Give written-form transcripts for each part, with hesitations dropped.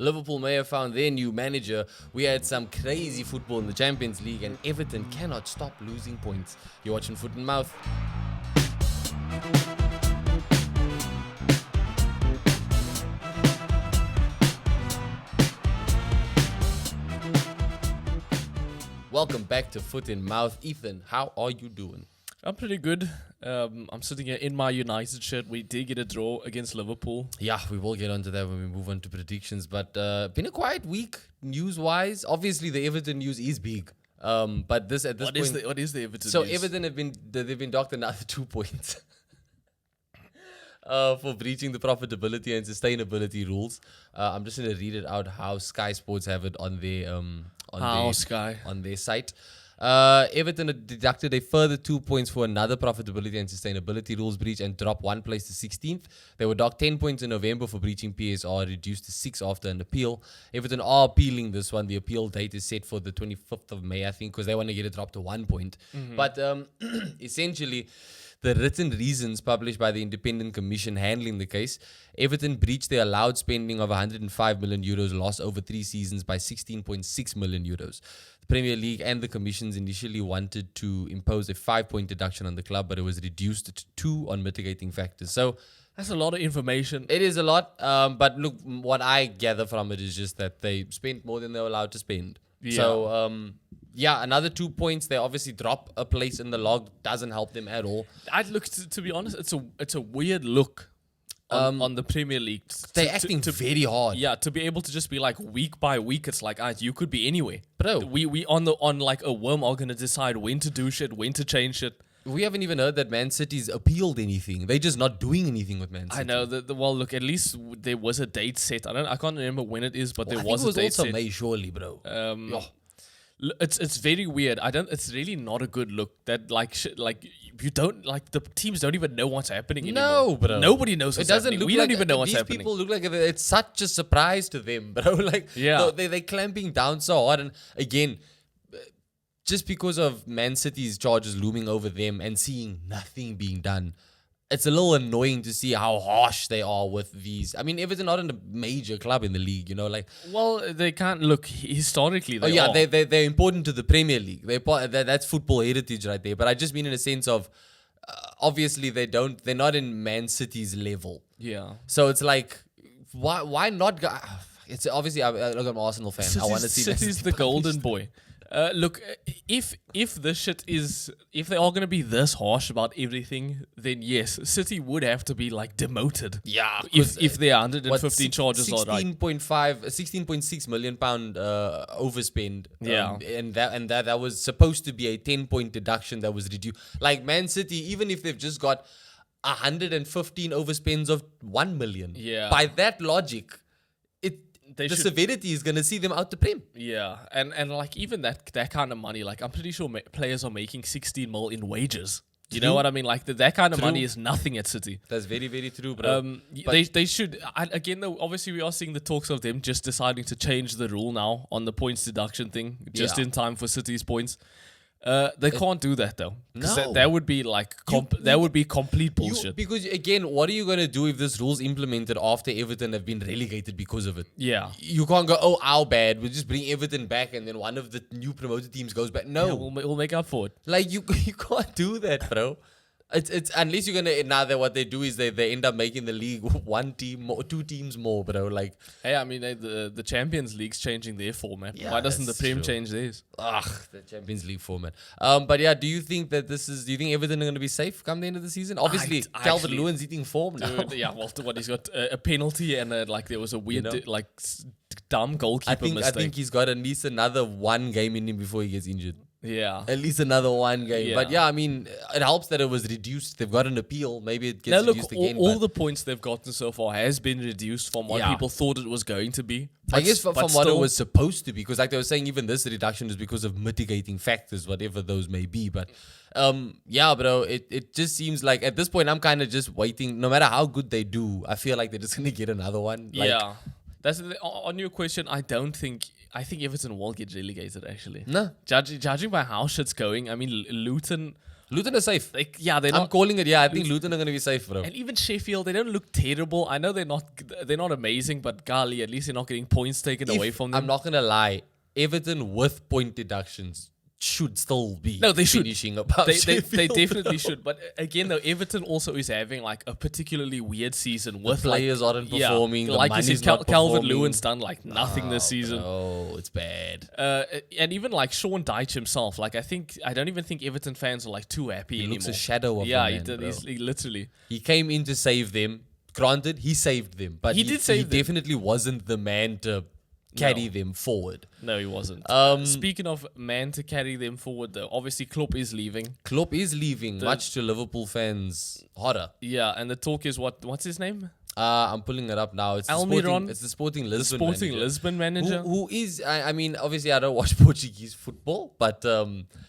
Liverpool may have found their new manager. We had some crazy football in the Champions League, and Everton cannot stop losing points. You're watching Foot and Mouth. Welcome back to Foot and Mouth. Ethan, how are you doing? I'm pretty good. I'm sitting here in my United shirt. We did get a draw against Liverpool. Yeah, we will get onto that when we move on to predictions. But been a quiet week news-wise. Obviously, the Everton news is big. But this at this point, What is the Everton so news? Everton they've been docked another 2 points for breaching the profitability and sustainability rules. I'm just going to read it out how Sky Sports have it on their Sky? on their site. Everton had deducted a further 2 points for another profitability and sustainability rules breach and dropped one place to 16th. They were docked 10 points in November for breaching PSR, reduced to 6 after an appeal. Everton are appealing this one. The appeal date is set for the 25th of May, I think, because they want to get it dropped to 1 point. But essentially, the written reasons published by the Independent Commission handling the case, Everton breached their allowed spending of 105 million euros loss over 3 seasons by 16.6 million euros. The Premier League and the commissions initially wanted to impose a 5-point deduction on the club, but it was reduced to 2 on mitigating factors. So That's a lot of information. it is a lot, but look, what I gather from it is just that they spent more than they were allowed to spend. Yeah. So, another 2 points. They obviously drop a place in the log. Doesn't help them at all. I'd look to be honest. It's a weird look on the Premier League. They're acting very hard. Yeah, to be able to just be like week by week, it's like you could be anywhere. Bro. We on like a worm are gonna decide when to do shit, when to change shit. We haven't even heard that Man City's appealed anything. They're just not doing anything with Man City. I know that. Well, look, at least there was a date set. I can't remember when it is, but Well, there I think was it was a date also set. May, surely, bro. Yeah. It's very weird. It's really not a good look that you don't like the teams don't even know what's happening anymore. No, bro. Nobody knows what's It doesn't happening. look We like don't even know what's these happening. people look like it's such a surprise to them, bro. Like, Yeah. they're clamping down so hard. And again, just because of Man City's charges looming over them and seeing nothing being done, it's a little annoying to see how harsh they are with these. I mean, Everton not in a major club in the league, Well, they can't look historically. They are. they're important to the Premier League. That's football heritage right there. But I just mean in a sense of, obviously they're not in Man City's level. Yeah. So it's like, why not go? It's obviously I'm an Arsenal fan. I want to see Man City's City the golden punished. boy. Look, if this shit is, if they are going to be this harsh about everything, then yes, City would have to be like demoted. Yeah, If their 115 charges are right. 16.6 million pound overspend. Yeah. And that was supposed to be a 10-point deduction that was reduced. Like Man City, even if they've just got 115 overspends of 1 million. Yeah. By that logic, They the should- severity is gonna see them out the Prem. Yeah, and like even that kind of money, like I'm pretty sure players are making 16 mil in wages. You know what I mean? Like that kind of money is nothing at City. That's very, very true, bro. They should again though. Obviously, we are seeing the talks of them just deciding to change the rule now on the points deduction thing, just Yeah. in time for City's points. They can't do that though. 'Cause No. that would be like that would be complete bullshit. Because again, what are you gonna do if this rule's implemented after Everton have been relegated because of it? Yeah. You can't go, oh, our bad. We'll just bring Everton back, and then one of the new promoted teams goes back. No, Yeah, we'll make up for it. like you can't do that, bro. It's unless you're gonna now that what they do is they end up making the league one team more, 2 teams more, bro. Like, Hey, I mean the Champions League's changing their format. Yeah, Why doesn't the that's Prem true. change theirs? the Champions League format. But yeah, do you think Everton are gonna be safe come the end of the season? Obviously, I Calvert actually- Lewin's eating form now. Yeah, well, what he's got a penalty and like there was a weird dumb goalkeeper I mistake. think he's got at least another 1 game in him before he gets injured. Yeah. At least another 1 game. Yeah. But yeah, I mean, it helps that it was reduced. They've got an appeal. Maybe it gets Now look, reduced again. all but the points they've gotten so far has been reduced from what Yeah. people thought it was going to be. I guess from but what it still- was supposed to be, because like they were saying, even this reduction is because of mitigating factors, whatever those may be. But yeah, bro, it just seems like at this point I'm kind of just waiting. No matter how good they do, I feel like they're just gonna get another one. Like, Yeah. On your question, I think Everton will get relegated actually. No. Judging by how shit's going, I mean Luton Luton are safe. Like, yeah, they're I'm not. calling it. Yeah, I think Luton are going to be safe, bro. And even Sheffield, they don't look terrible. I know they're not amazing, but golly, at least they're not getting points taken away from them. I'm not going to lie. Everton with point deductions should still be No, they should. finishing above They Sheffield. definitely should. But again, though, Everton also is having like a particularly weird season with Players aren't performing. The like you money's said, not Calvert performing. Lewin's done like nothing this season. Oh, it's bad. And even like Sean Dyche himself, like I don't even think Everton fans are like too happy He anymore. looks a shadow of yeah, a he man, did. bro. He literally. He came in to save them. Granted, he saved them, but He did save he them. definitely wasn't the man to carry them forward. No, he wasn't. Speaking of man to carry them forward, though, obviously Klopp is leaving. Klopp is leaving, much to Liverpool fans' horror. Yeah, and the talk is what's his name? I'm pulling it up now. It's Almiron? the Sporting Lisbon Sporting manager. Lisbon manager. Who is, I mean, obviously I don't watch Portuguese football, but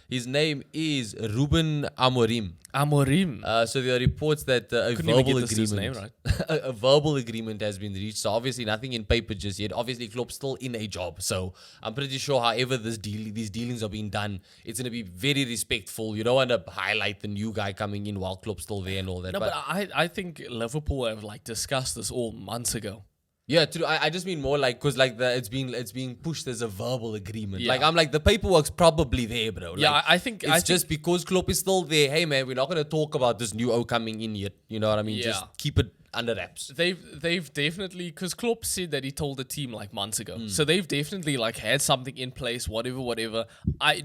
his name is Ruben Amorim. Amorim. So there are reports that a Couldn't even verbal get this agreement, name right. a verbal agreement has been reached. So obviously nothing in paper just yet. Obviously Klopp's still in a job. So I'm pretty sure however these dealings are being done, it's going to be very respectful. You don't want to highlight the new guy coming in while Klopp's still there and all that. No, but I think Liverpool have like discussed this all months ago. Yeah, true. I just mean more like because like it's being pushed as a verbal agreement. Yeah. Like I'm like the paperwork's probably there, bro. Like, Yeah, I think it's just because Klopp is still there. Hey man, we're not gonna talk about this new O coming in yet. You know what I mean? Yeah. Just keep it under wraps. They've definitely, because Klopp said that he told the team like months ago, Hmm. so they've definitely like had something in place, whatever.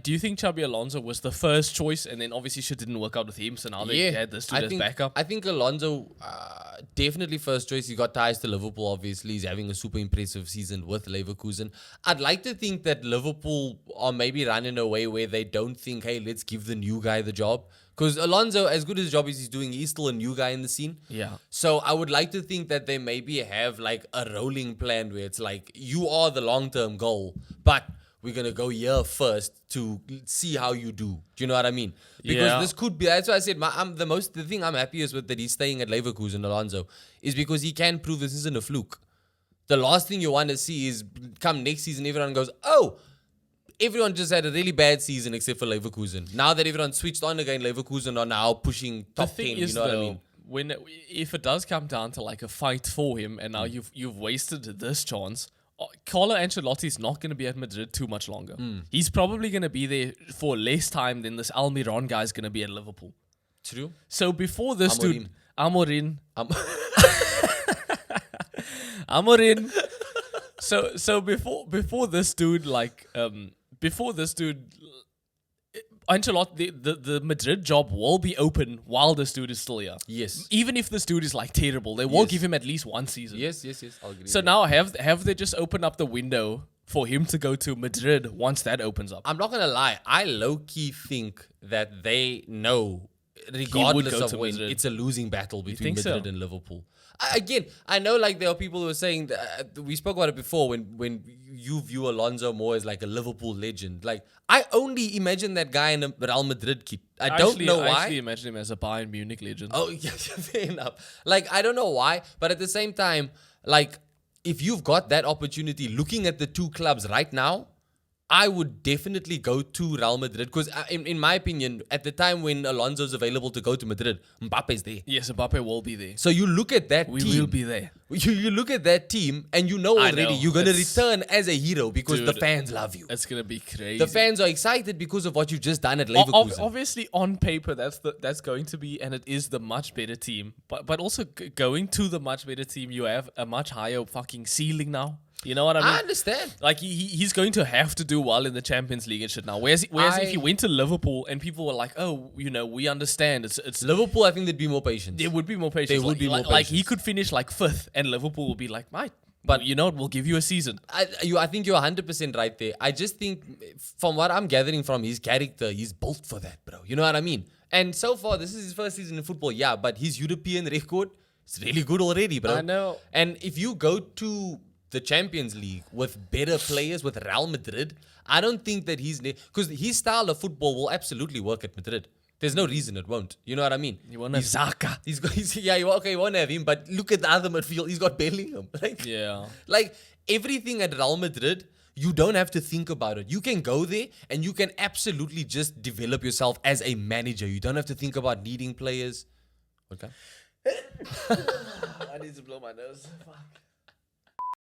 Do you think Xabi Alonso was the first choice, and then obviously shit didn't work out with him, so now they had this dude as backup? I think Alonso definitely first choice. He got ties to Liverpool. Obviously, he's having a super impressive season with Leverkusen. I'd like to think that Liverpool are maybe running away where they don't think, hey, let's give the new guy the job. Because Alonso, as good as the job as he's doing, he's still a new guy in the scene. Yeah. So I would like to think that they maybe have like a rolling plan where it's like you are the long-term goal, but we're gonna go here first to see how you do. Do you know what I mean? Because this could be. That's why I said the thing I'm happiest with that he's staying at Leverkusen, Alonso, is because he can prove this isn't a fluke. The last thing you want to see is come next season, everyone goes, oh. Everyone just had a really bad season except for Leverkusen. Now that everyone switched on again, Leverkusen are now pushing top 10. You know what I mean? If it does come down to like a fight for him, and now you've wasted this chance, Carlo Ancelotti's not going to be at Madrid too much longer. He's probably going to be there for less time than this Almiron guy's going to be at Liverpool. True. So before this Amorim. dude, Amorim. So before this dude Ancelotti, the Madrid job will be open while this dude is still here. Yes. Even if this dude is like terrible, they will give him at least one season. Yes. I'll agree. So now have they just opened up the window for him to go to Madrid once that opens up? I'm not gonna lie. I low key think that they know, regardless go of to when, Madrid. it's a losing battle between think Madrid so? and Liverpool. Again, I know like there are people who are saying that, we spoke about it before when you view Alonso more as like a Liverpool legend. Like I only imagine that guy in a Real Madrid kit. I don't know why. I actually imagine him as a Bayern Munich legend. Oh, yeah, fair enough. Like, I don't know why, but at the same time, like, if you've got that opportunity, looking at the two clubs right now, I would definitely go to Real Madrid because, in my opinion, at the time when Alonso's available to go to Madrid, Mbappe's there. Yes, Mbappe will be there. So you look at that We team. will be there. You look at that team and you know I already know. you're going to It's- return as a hero because the Dude, fans love you. It's gonna be crazy. The fans are excited because of what you've just done at Leverkusen. Obviously, on paper, that's going to be, and it is the much better team. But also going to the much better team, you have a much higher fucking ceiling now. You know what I mean? I understand. Like he's going to have to do well in the Champions League and shit now. Whereas if he went to Liverpool and people were like, oh, we understand. It's Liverpool, I think they'd be more patient. there would be more patience. There would be more like he patience. could finish like 5th, and Liverpool would be like, mate. But you know what? We'll give you a season. I think you're 100% right there. I just think, from what I'm gathering from his character, he's built for that, bro. You know what I mean? And so far, this is his first season in football, yeah, but his European record is really good already, bro. I know. And if you go to the Champions League with better players, with Real Madrid, I don't think that because his style of football will absolutely work at Madrid. There's no reason it won't. You know what I mean? You want a Zaka? He won't have him, but look at the other midfield. He's got Bellingham. Yeah. Like everything at Real Madrid, You don't have to think about it. You can go there and you can absolutely just develop yourself as a manager. You don't have to think about needing players. Okay. I need to blow my nose.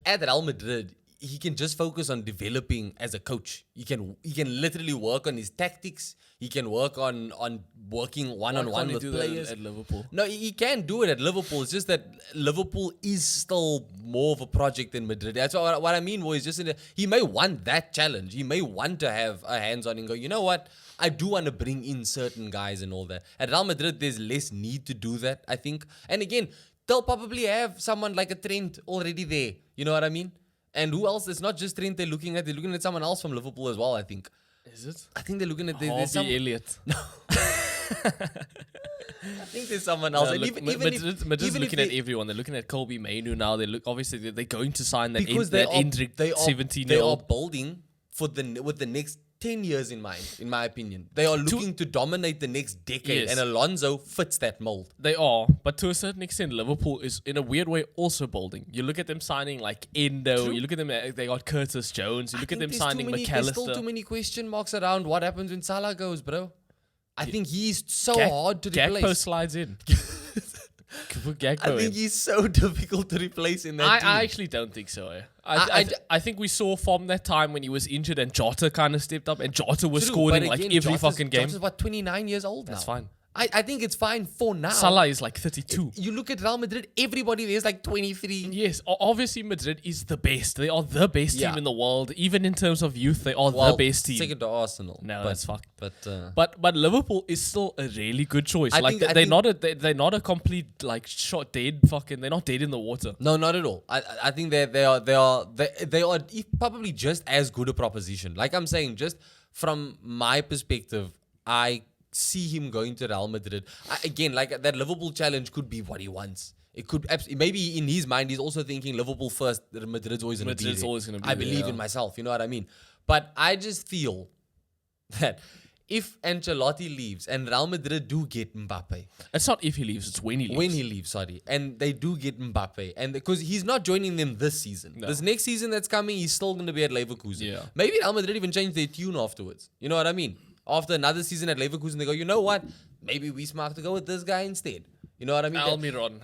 At Real Madrid, he can just focus on developing as a coach. He can literally work on his tactics. He can work on working one-on-one with players. At Liverpool. No, he can do it at Liverpool. It's just that Liverpool is still more of a project than Madrid. That's what I mean. Was just he may want that challenge. He may want to have a hands-on and go, you know what? I do want to bring in certain guys and all that. At Real Madrid, there's less need to do that, I think. And again, they'll probably have someone like a Trent already there. You know what I mean? And who else? It's not just Trent they're looking at. They're looking at someone else from Liverpool as well, I think. Is it? I think they're looking at... there's Harvey Elliott. I think there's someone else. And Madrid's looking at everyone. They're looking at Kobe Mainu now. Obviously they're going to sign that because Endrick 17-year-old. They are building with the next 10 years in mind, in my opinion. They are looking to dominate the next decade, Yes. and Alonso fits that mold. They are, but to a certain extent, Liverpool is in a weird way also building. You look at them signing like Endo. True. You look at them; they got Curtis Jones. You look at them signing There's still McAllister. too many question marks around what happens when Salah goes, bro. I think he's so hard to Gakpo replace. slides in. Put Gakpo I think in. he's so difficult to replace in that team. I actually don't think so. I think we saw from that time when he was injured and Jota kind of stepped up and Jota was True, scoring but like again, every Jota's- fucking game. Jota's what, 29 years old now? That's fine. I think it's fine for now. Salah is like 32. You look at Real Madrid, everybody there is like 23. Yes, obviously Madrid is the best. They are the best Yeah. team in the world. Even in terms of youth, they are the best team. Second to Arsenal. No, but, that's fucked. But Liverpool is still a really good choice. I Like think- I they're not a complete like shot dead fucking. They're not dead in the water. no, not at all. I think they are probably just as good a proposition. Like I'm saying, just from my perspective, I see him going to Real Madrid. Again, like that Liverpool challenge could be what he wants. It could maybe in his mind he's also thinking Liverpool first. Madrid's always going to be Madrid's there. always gonna be I there, believe yeah. in myself. You know what I mean? But I just feel that if Ancelotti leaves and Real Madrid do get Mbappe, It's not if he leaves; it's when he leaves. when he leaves, sorry, and they do get Mbappe, and because he's not joining them this season, No. this next season that's coming, he's still going to be at Leverkusen. Yeah. Maybe Real Madrid even change their tune afterwards. You know what I mean? After another season at Leverkusen, they go, you know what? Maybe we smart to go with this guy instead. You know what I mean? Almiron.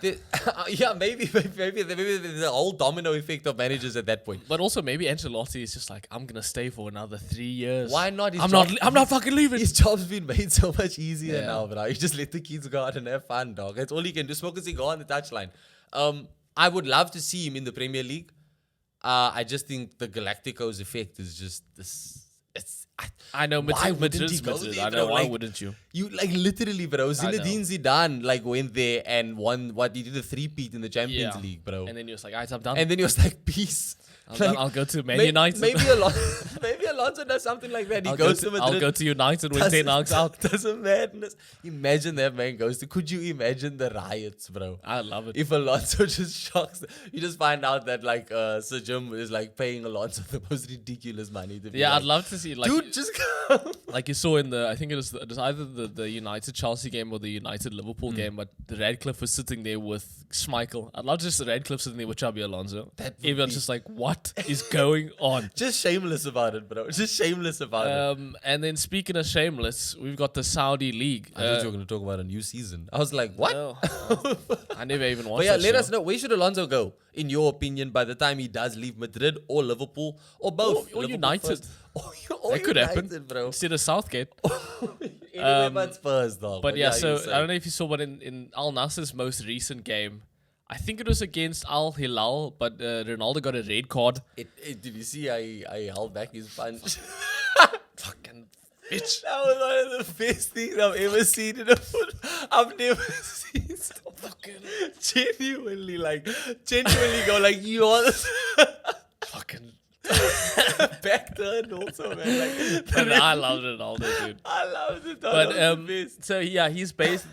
Yeah, maybe the whole domino effect of managers at that point. But also maybe Ancelotti is just like, I'm gonna stay for another 3 years. Why not? His I'm job- not fucking leaving. His job's been made so much easier Yeah. now, bro. You just let the kids go out and have fun, dog. That's all you can do. Smoke a cigar on the touchline. I would love to see him in the Premier League. I just think the Galacticos effect is just this. I know Why Madrid's wouldn't he go Madrid. there, I know bro? why Like, wouldn't you? You like literally, bro. I know. Zinedine Zidane like went there and won what he did a three-peat in the Champions Yeah. League, bro. And then he was like, alright, I'm done. And then he was like, peace. I'm done. I'll go to Man May- United. Maybe Alonso does something like that. He I'll goes go to Madrid. I'll go to United when 10 knocks out. That's a madness. Imagine that man goes to. Could you imagine the riots, bro? I love it. If Alonso just shocks, you just find out that like Sir Jim is like paying Alonso the most ridiculous money. To be Yeah, like, I'd love to see like dude, just come. like you saw in the I think it was either the United Chelsea game or the United Liverpool Hmm. game, but the Radcliffe was sitting there with Schmeichel. I'd love just the Radcliffe sitting there with Xabi Alonso. That would Everyone's be- just like, what is going on? Just shameless about it, bro. Just shameless about it. And then speaking of shameless, we've got the Saudi League. I thought you were going to talk about a new season. I was like, what? No, I never even watched But yeah, that let show. us know. Where should Alonso go, in your opinion, by the time he does leave Madrid or Liverpool or both? Or Liverpool United. first. Or That could happen. United, bro. Instead of Southgate. Anyway, but Spurs, dog. But yeah, so you I say. don't know if you saw, but in Al Nassr's most recent game, I think it was against Al Hilal, but Ronaldo got a red card. Did you see I held back his punch? Fucking bitch. That was one of the best things I've ever seen in a foot. I've never seen so fucking genuinely go like you all Fucking. back turn also, man. Like, But I loved Ronaldo, dude. I loved it. But That was the best. so yeah, he's based.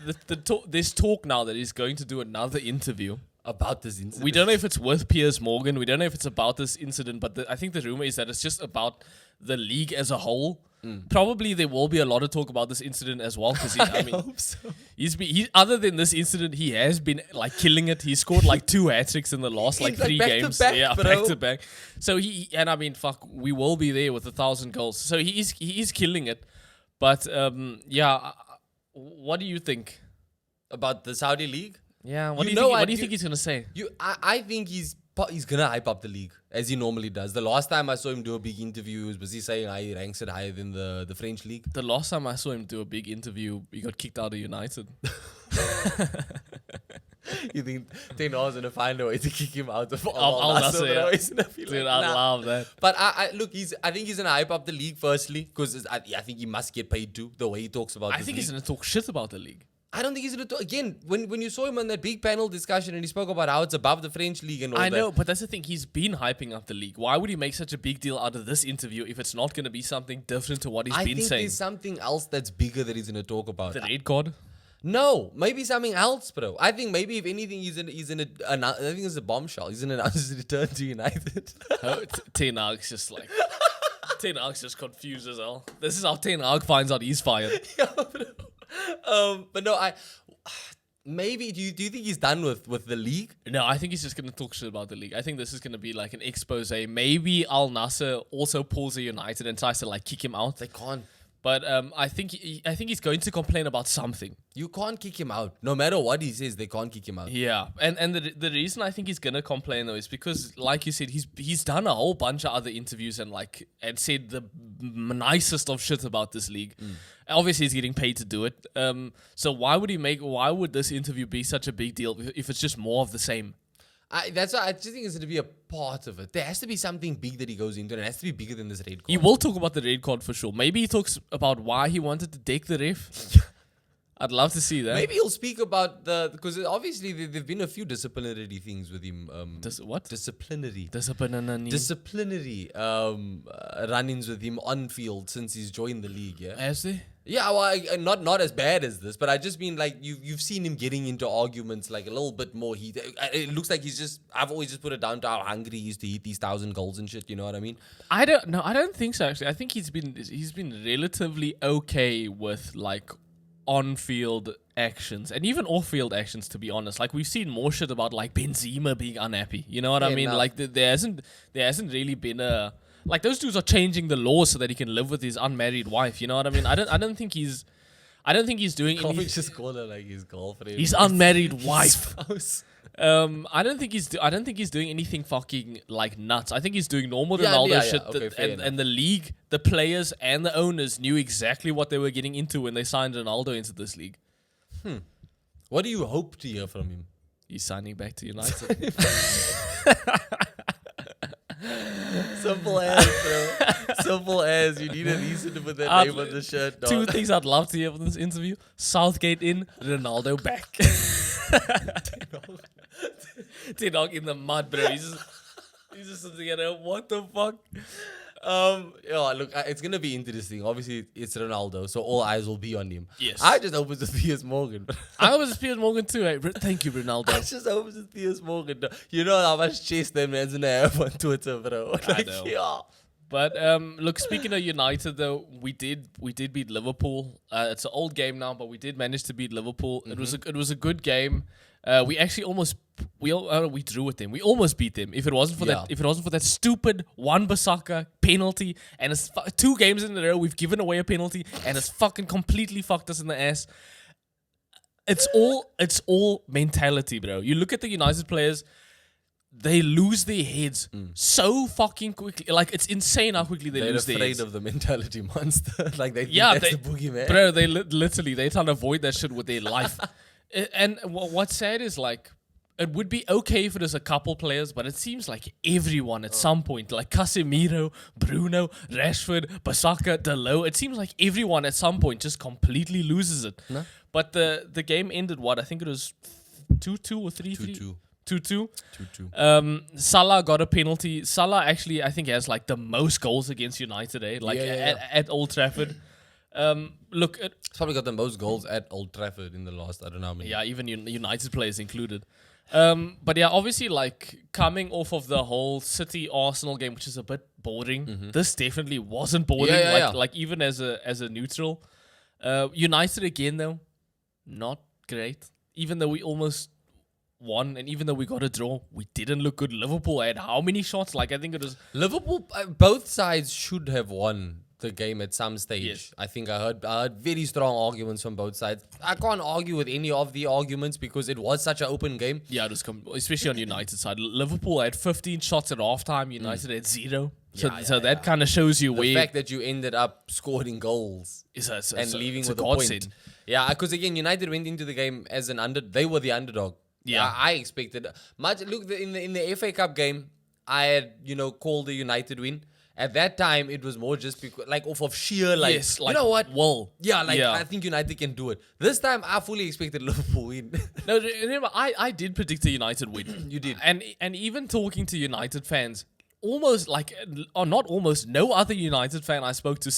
There's talk now that he's going to do another interview. about this incident. We don't know if it's with Piers Morgan. We don't know if it's about this incident, but I think the rumor is that it's just about the league as a whole. Probably there will be a lot of talk about this incident as well, because I mean, hope so. he other than this incident, he has been like killing it. He scored like 2 hat-tricks in the last like 3 back to games. back, Yeah, bro. back to back. So and I mean, fuck, we will be there with 1,000 goals. So he is killing it. But what do you think About the Saudi league? Yeah, what You do you know think? what, What do you you- think he's gonna say? I think he's gonna hype up the league as he normally does. The last time I saw him do a big interview, he was busy saying he ranks it higher than the French league. The last time I saw him do a big interview, he got kicked out of United. You think Ten Hag's gonna find a way to kick him out of Al Nassr, bro? yeah. He's gonna be Dude, like, I nah. love that. But I think he's gonna hype up the league firstly because I think he must get paid too. The way he talks about I this think league. he's gonna talk shit about the league. I don't think he's gonna talk again. When you saw him on that big panel discussion and he spoke about how it's above the French league and all I that. know, but that's the thing. He's been hyping up the league. Why would he make such a big deal out of this interview if it's not going to be something different to what he's I been think saying? there's something else that's bigger that he's gonna talk about. The red card. No, maybe something else, bro. I think maybe if anything, I think it's a bombshell. He's gonna announce his return to United. Ten Hag's just like Ten Hag's just confused as hell. This is how Ten Hag finds out he's fired. Yeah, bro. But no, maybe do you think he's done with the league? No, I think he's just gonna talk shit about the league. I think this is gonna be like an expose. Maybe Al Nassr also pulls a United and tries to like kick him out. They can't. But I think he's going to complain about something. You can't kick him out. No matter what he says, they can't kick him out. Yeah, and the reason I think he's gonna complain though is because, like you said, he's done a whole bunch of other interviews and said the nicest of shit about this league. Obviously, he's getting paid to do it. So why would this interview be such a big deal if it's just more of the same? That's why I just think it's going to be a part of it. There has to be something big that he goes into, and it has to be bigger than this red card. He will talk about the red card for sure. Maybe he talks about why he wanted to deck the ref. I'd love to see that. Maybe he'll speak about because obviously there've been a few disciplinary things with him. What? Disciplinary run-ins with him on field since he's joined the league. Yeah. Has there? Yeah, well, not as bad as this, but I just mean like you've seen him getting into arguments like a little bit more heat. It looks like I've always just put it down to how hungry he is to hit these 1,000 goals and shit. You know what I mean? I don't think so. Actually, I think he's been relatively okay with like on-field actions and even off-field actions. To be honest, like we've seen more shit about like Benzema being unhappy. You know what I Fair mean? enough. Like there hasn't really been a. Like those dudes are changing the laws so that he can live with his unmarried wife. You know what I mean? I don't think he's doing Can't we any. just call her like his girlfriend? His unmarried wife. spouse. I don't think he's doing anything fucking like nuts. I think he's doing normal Yeah, Ronaldo yeah, shit. yeah. Okay, fair enough. And the league, the players, and the owners knew exactly what they were getting into when they signed Ronaldo into this league. What do you hope to hear from him? He's signing back to United. Simple as, bro. Simple as. You need a reason to put that name on the shirt, dog. Two things I'd love to hear from this interview: Southgate in, Ronaldo back. Ten Hag in the mud, bro. He's just sitting there. What the fuck? Yeah, look, it's gonna be interesting. Obviously, it's Ronaldo, so all eyes will be on him. Yes. I just hope it's with Piers Morgan. I was Piers Morgan too. Thank you, I Ronaldo. just hope it's with Piers Morgan. You know how much chase that man's gonna have on Twitter, bro. Like, know. yeah. But look, speaking of United, though, we did beat Liverpool. It's an old game now, but we did manage to beat Liverpool. It was a good game. We actually we drew with them. We almost beat them. If it wasn't for that stupid Wan-Bissaka penalty, and it's 2 games in a row we've given away a penalty, and it's fucking completely fucked us in the ass. It's all mentality, bro. You look at the United players. They lose their heads so fucking quickly. Like, it's insane how quickly they They're lose their heads. afraid of the mentality monster. Like, they think Yeah, that's they, the boogeyman. bro. They literally they're trying to avoid that shit with their life. And what's sad is like it would be okay if it was a couple players, but it seems like everyone at some point, like Casemiro, Bruno, Rashford, Bissaka, Dalot. It seems like everyone at some point just completely loses it. No? But the game ended what? I think it was 2-2 or 3-3. 2-2. 2-2. Salah got a penalty. Salah actually, I think, has like the most goals against United, at Old Trafford. Look, He's probably got the most goals at Old Trafford in the last, I don't know how many. yeah, even United players included. But yeah, obviously, like coming off of the whole City Arsenal game, which is a bit boring. This definitely wasn't boring. Like even as a neutral. United again though, not great. Even though we almost won, and even though we got a draw, we didn't look good. Liverpool had how many shots? Like I think it was Liverpool. Both sides should have won the game at some stage. Yes. I think I heard very strong arguments from both sides. I can't argue with any of the arguments because it was such an open game. Yeah, it was especially on United side. Liverpool had 15 shots at halftime. United had 0. So that kind of shows you The where fact that you ended up scoring goals and leaving it's with a godsend. point. Yeah, because again, United went into the game as they were the underdog. Yeah. I expected much. Look, in the FA Cup game, I had called the United win. At that time, it was more just because, like, off of sheer, like, Yes, like, you know what? well, Yeah, like, yeah. I think United can do it. This time, I fully expected Liverpool win. No, remember, I did predict a United win. You did. And even talking to United fans, almost like, or not almost, no other United fan I spoke to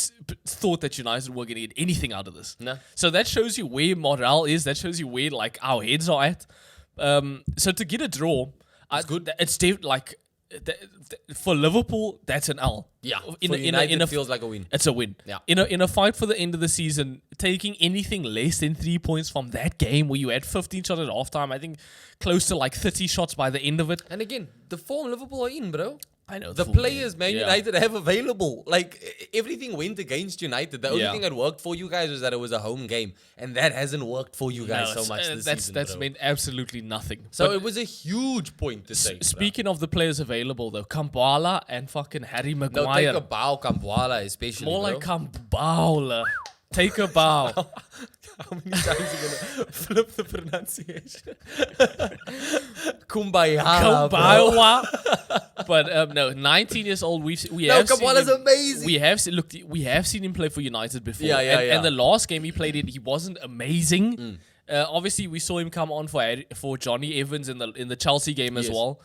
thought that United were going to get anything out of this. No. So that shows you where morale is. That shows you where, like, our heads are at. So to get a draw, it's good. It's like, for Liverpool, that's an L. Yeah, In for a, United, in a, it feels like a win. It's a win. Yeah. In a fight for the end of the season, taking anything less than 3 points from that game where you had 15 shots at halftime, I think close to like 30 shots by the end of it. And again, the form Liverpool are in, bro. I know The full players game. Man Yeah. United have available. Like, everything went against United. The only Yeah. thing that worked for you guys was that it was a home game. And that hasn't worked for you guys so much this season, That's bro. meant absolutely nothing. So But it was a huge point to say. speaking of the players available though, Kampala and fucking Harry No, Maguire. take a bow, Kampwala, especially, More bro. like Kampala. Take a bow. How many times are you gonna flip the pronunciation? Kumbaya, bro. Kampala. But no, 19 years old. We No, have seen Kampwala's him, amazing. We have seen him play for United before. Yeah, And the last game he played in, he wasn't amazing. Obviously, we saw him come on for Johnny Evans in the Chelsea game as Yes. well.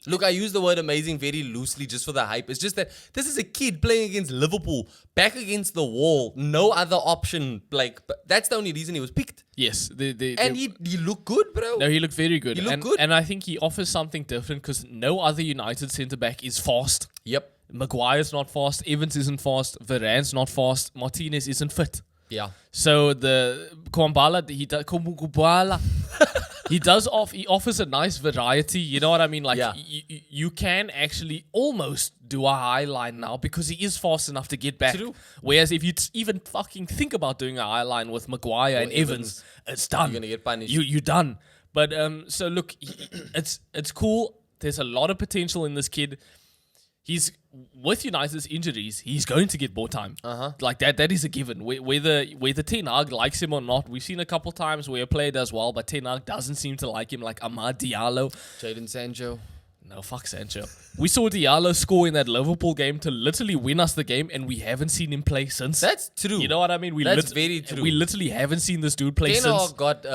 Look, I use the word amazing very loosely just for the hype. It's just that this is a kid playing against Liverpool, back against the wall, no other option. Like, that's the only reason he was picked. Yes, And he looked good, bro. No, he looked very good. He looked and, good. and I think he offers something different because no other United centre back is fast. Yep. Maguire's not fast. Evans isn't fast. Varane's not fast. Martinez isn't fit. Yeah. So the Kwambala, he offers a nice variety. You know what I mean? Like Yeah. you can actually almost do a high line now because he is fast enough to get back. True. Whereas if you even fucking think about doing a high line with Maguire and Evans, it's done. You're gonna get punished. You're done. But so look, it's cool. There's a lot of potential in this kid. He's with United's injuries, he's going to get more time. Like that is a given. Whether Ten Hag likes him or not, we've seen a couple times where a player does well, but Ten Hag doesn't seem to like him, like Amad Diallo. Jadon Sancho. No, fuck Sancho. We saw Diallo score in that Liverpool game to literally win us the game, and we haven't seen him play since. That's true. You know what I mean? That's very true. We literally haven't seen this dude play Ten since. Hag got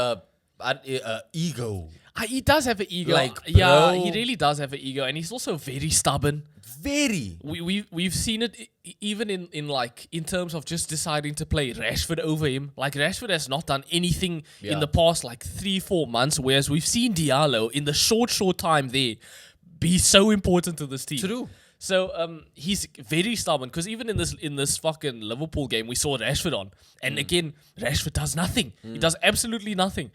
ego. He does have an ego. Like, yeah, bro. he really does have an ego, and he's also very stubborn. Very. We've seen it even in terms of just deciding to play Rashford over him. Like Rashford has not done anything in the past like 3-4 months, whereas we've seen Diallo in the short time there be so important to this team. True. So he's very stubborn because even in this fucking Liverpool game we saw Rashford on, and again Rashford does nothing. He does absolutely nothing.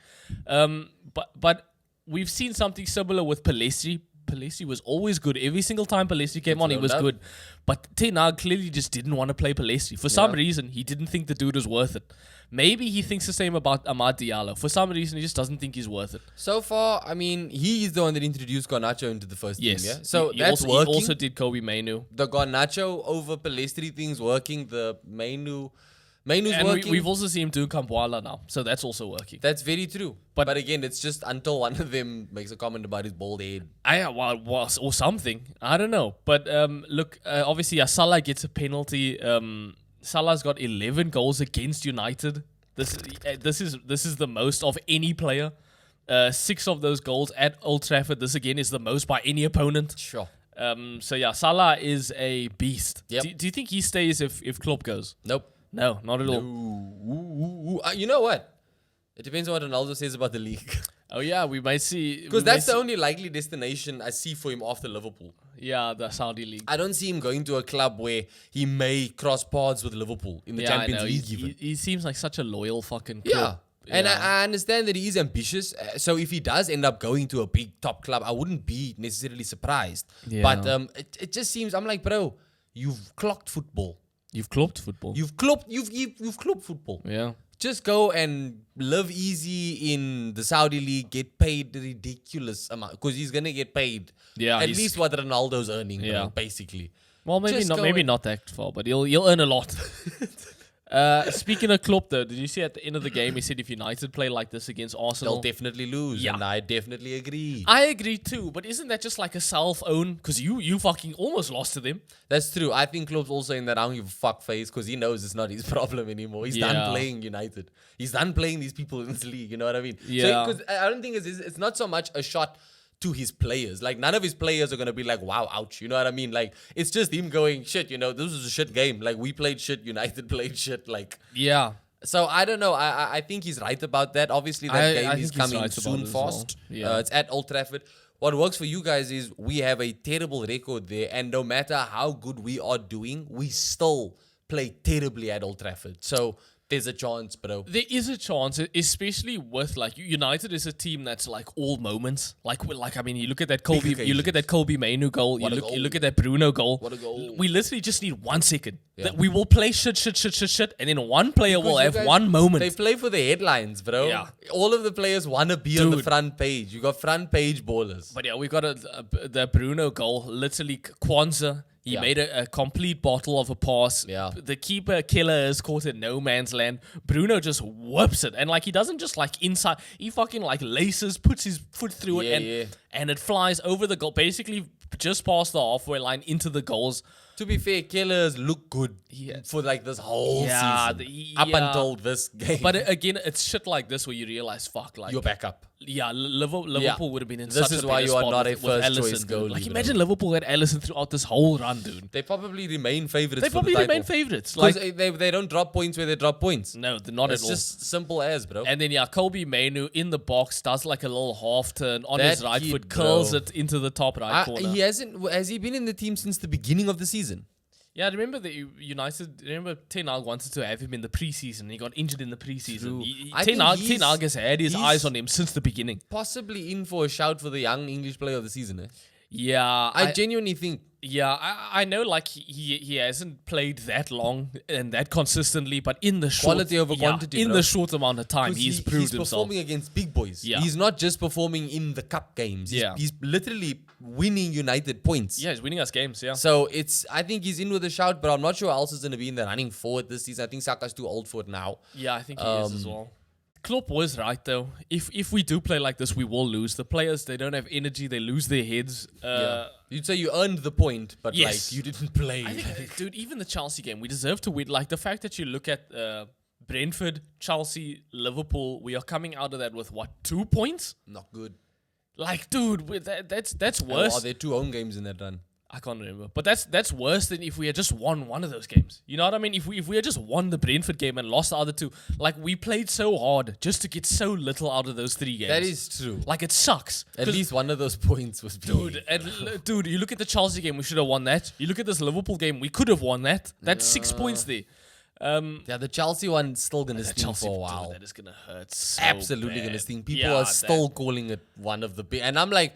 But we've seen something similar with Palestri. Palestri was always good. Every single time Palestri came on, he was good. But Ten Hag clearly just didn't want to play Palestri. For some reason, he didn't think the dude was worth it. Maybe he thinks the same about Amad Diallo. For some reason, he just doesn't think he's worth it. So far, I mean, he is the one that introduced Garnacho into the first team, yeah? So He that's also, working. He also did Kobe Mainoo. The Garnacho over Palestri thing's working. The Mainoo's And working. we've also seen him do Kampwala now. So that's also working. That's very true. But again, it's just until one of them makes a comment about his bald head. Or something. I don't know. But look, obviously, Salah gets a penalty. Salah's got 11 goals against United. This is the most of any player. 6 of those goals at Old Trafford. This again is the most by any opponent. Sure. So yeah, Salah is a beast. Yep. Do you think he stays if Klopp goes? Nope. No, not at all. You know what? It depends on what Ronaldo says about the league. Oh yeah, we might see Because that's the only likely destination I see for him after Liverpool. yeah, the Saudi league. I don't see him going to a club where he may cross paths with Liverpool in the Yeah, I Champions know. League He, even. he seems like such a loyal fucking Yeah. club. And Yeah. I understand that he is ambitious. So if he does end up going to a big top club, I wouldn't be necessarily surprised. Yeah. But it just seems, I'm like, bro, you've clocked football. You've clocked football. You've clocked football. yeah. Just go and live easy in the Saudi league, get paid the ridiculous amount because he's gonna get paid Yeah, at he's- least what Ronaldo's earning, Yeah. basically. Well, maybe Just not. go Maybe and- not that far, but he'll earn a lot. Speaking of Klopp, though, did you see at the end of the game he said if United play like this against Arsenal, They'll definitely lose, Yeah. and I definitely agree. I agree too. But isn't that just like a self-own? Because you fucking almost lost to them. That's true. I think Klopp's also in that I don't give a fuck phase because he knows it's not his problem anymore. He's Yeah. done playing United. He's done playing these people in this league. You know what I mean? Yeah. Because I don't think it's not so much a shot to his players. Like, none of his players are going to be like, wow, ouch. You know what I mean? Like, it's just him going, shit, this was a shit game. Like, we played shit. United played shit. Like, Yeah. so I don't know. I think he's right about that. Obviously, that I game think is he's coming right about soon it as well. fast. Yeah. It's at Old Trafford. What works for you guys is we have a terrible record there, and no matter how good we are doing, we still play terribly at Old Trafford. So there's a chance, bro. There is a chance, especially with like United is a team that's like all moments. Like I mean, you look at that Kobe, you look at that Kobe Mainu goal, you What a look, you goal. look at that Bruno goal. What a goal. We literally just need 1 second. Yeah. That we will play shit, and then one player will Because you have guys- one moment. They play for the headlines, bro. Yeah. All of the players want to be on the Dude. front page. You got front page ballers. But yeah, we got the Bruno goal. Literally, Kwanzaa. He Yeah. made a complete bottle of a pass. Yeah. The keeper killer is caught in no man's land. Bruno just whips it. And like he doesn't just like inside. He fucking like laces, puts his foot through Yeah, it, and yeah. and it flies over the goal. Basically just past the halfway line into the goals. To be fair, Killers look good Yeah. for like this whole Yeah, season. Up yeah. until this game. But again, it's shit like this where you realize, fuck, like you're back up. yeah, Liverpool would have been in This such is a why better you are spot not a with first Alisson, choice dude. goalie, Like bro. imagine Liverpool had Alisson throughout this whole run, dude. They probably remain favorites They for probably the title. remain favorites. Because Like they don't drop points where they drop points. no, they're not It's at all. just simple as, bro. And then yeah, Kobe Mainu in the box does like a little half turn on his That right kid, foot, curls bro. it into the top right corner. Has he been in the team since the beginning of the season? Yeah, I remember that United. Remember Ten Hag wanted to have him in the preseason. He got injured in the preseason. True. He, I Ten think Hag, he's- Ten Hag has had his he's- eyes on him since the beginning. Possibly in for a shout for the young English player of the season. Eh? Yeah, I genuinely think. yeah, I know. Like he hasn't played that long and that consistently, but in the short, Quality over quantity, in bro. the short amount of time, 'Cause he's proved he's himself. performing against big boys. Yeah. He's not just performing in the cup games. Yeah. He's literally winning United points. Yeah, he's winning us games. Yeah. So I think he's in with a shout, but I'm not sure who else is going to be in the running forward this season. I think Saka's too old for it now. Yeah, I think he is as well. Klopp was right though. If we do play like this, we will lose. The players, they don't have energy. They lose their heads. You'd say you earned the point, but Yes. like you didn't play. I think, dude, even the Chelsea game, we deserve to win. Like the fact that you look at Brentford, Chelsea, Liverpool, we are coming out of that with what 2 points? Not good. Like, dude, that's Are worse. there 2 home games in that run? I can't remember, but that's worse than if we had just won one of those games. You know what I mean? If we had just won the Brentford game and lost the other 2, like we played so hard just to get so little out of those 3 games. That is true. like it sucks. At 'Cause- least one of those points was Dude, dude, you look at the Chelsea game, we should have won that. You look at this Liverpool game, we could have won that. That's 6 points there. Yeah, the Chelsea one's still gonna That sting Chelsea, for a dude, while. that is gonna hurt. So Absolutely bad. gonna sting. People Yeah, are still calling it one of the big. And I'm like,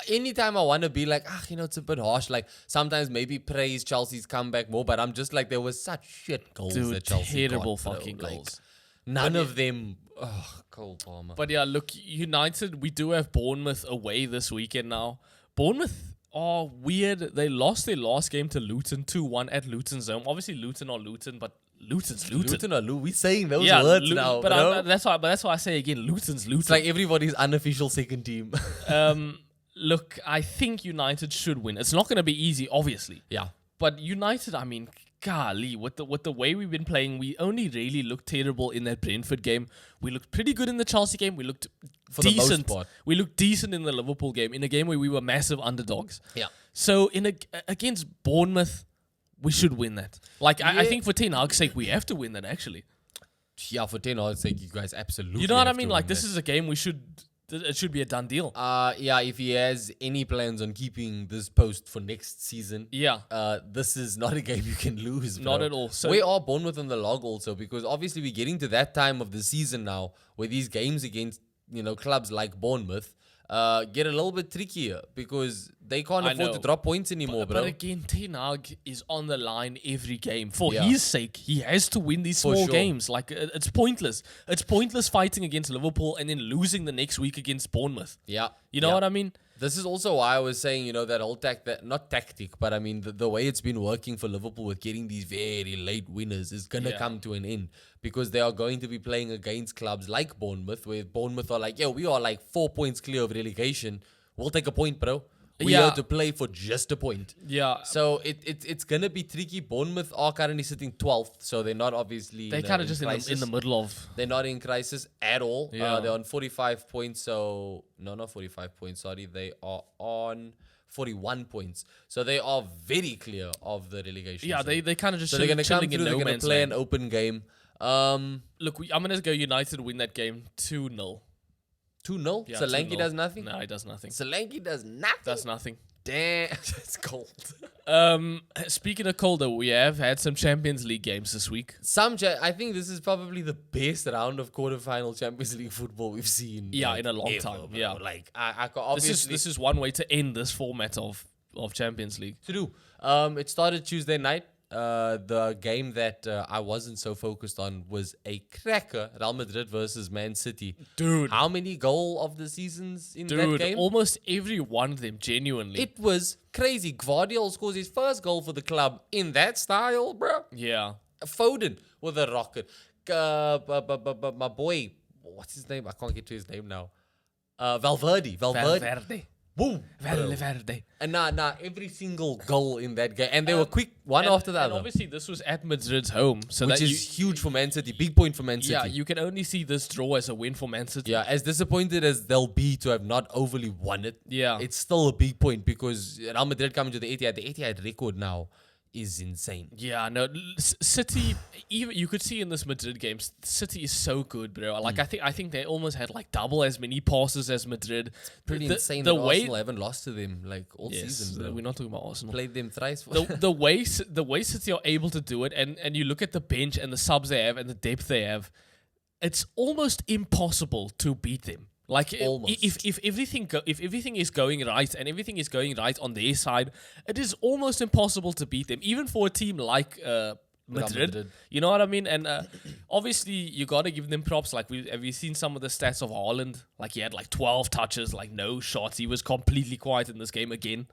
anytime I want to be like, it's a bit harsh. Like sometimes maybe praise Chelsea's comeback more, but I'm just like, there was such shit goals Dude, that Chelsea terrible got, bro. fucking Like, goals. none of them. Oh, Cole Palmer. But yeah, look, United, we do have Bournemouth away this weekend now. Bournemouth are weird. They lost their last game to Luton 2-1 at Luton's home. Obviously, Luton or Luton, but Luton's Luton. Luton or Lou? We saying those Yeah, words now, but bro. that's why I say again, Luton's Luton. It's like everybody's unofficial second team. Look, I think United should win. It's not going to be easy, obviously. yeah. But United, I mean, golly, with the way we've been playing, we only really looked terrible in that Brentford game. We looked pretty good in the Chelsea game. We looked For the most decent. part. We looked decent in the Liverpool game, in a game where we were massive underdogs. Yeah. So against Bournemouth, we should win that. Like I Yeah. think for Ten Hag's sake, we have to win that actually. Yeah, for 10 odds sake, you guys absolutely. You know what I have to mean? win Like, this that. is a game it should be a done deal. Yeah, if he has any plans on keeping this post for next season, Yeah. this is not a game you can lose. Not bro. at all. So- we are Bournemouth on the log also, because obviously we're getting to that time of the season now where these games against clubs like Bournemouth get a little bit trickier because they can't I afford know. to drop points anymore, bro. But again, Ten Hag is on the line every game. For Yeah. his sake, he has to win these For small sure. games. Like, it's pointless. It's pointless fighting against Liverpool and then losing the next week against Bournemouth. Yeah, You know yeah. what I mean? This is also why I was saying, that whole not tactic, but I mean, the way it's been working for Liverpool with getting these very late winners is going to Yeah. come to an end, because they are going to be playing against clubs like Bournemouth, where Bournemouth are like, yo, we are like 4 points clear of relegation. We'll take a point, bro. We Yeah. have to play for just a point. Yeah. So it's going to be tricky. Bournemouth are currently sitting 12th, so they're not obviously They're kind of just in crisis. the middle of. They're not in crisis at all. Yeah. They're on 45 points. So, no, not 45 points. Sorry. They are on 41 points. So they are very clear of the relegation. Yeah, zone. they kind of just So they're going to come chilling through. in They're no going to man's play land. an open game. Look, I'm going to go United win that game 2-0. 2-0. Yeah, Solanke 2-0. does nothing. No, he does nothing. Solanke does nothing. Does nothing. Damn. It's cold. Speaking of colder, we have had some Champions League games this week. I think this is probably the best round of quarterfinal Champions League football we've seen. Yeah, like, in a long ever, time. bro. Yeah. Like, I can obviously. This is one way to end this format of Champions League. to do. It started Tuesday night. The game that I wasn't so focused on was a cracker, Real Madrid versus Man City. Dude. How many goal of the seasons in that Dude, game? almost every one of them, genuinely. It was crazy. Gvardiol scores his first goal for the club in that style, bro. Yeah. Foden with a rocket. My boy, what's his name? I can't get to his name now. Valverde. Valverde. Boom. Valverde. And every single goal in that game. And they were quick, one after the And other. obviously, this was at Madrid's home. So Which that is huge for Man City. Big point for Man City. yeah, you can only see this draw as a win for Man City. Yeah, as disappointed as they'll be to have not overly won it, Yeah. it's still a big point, because Real Madrid coming to the Etihad record now is insane. Yeah, no, City. Even you could see in this Madrid game, City is so good, bro. Like I think they almost had like double as many passes as Madrid. Pretty insane The that way Arsenal haven't lost to them like all yes, season. Bro. we're not talking about Arsenal. Played them thrice. For the way City are able to do it, and you look at the bench and the subs they have and the depth they have, it's almost impossible to beat them. Like Almost. if everything is going right and everything is going right on their side, it is almost impossible to beat them, even for a team like Madrid. Madrid. You know what I mean? And obviously you got to give them props. Like have you seen some of the stats of Haaland? Like he had like 12 touches, like no shots. He was completely quiet in this game again.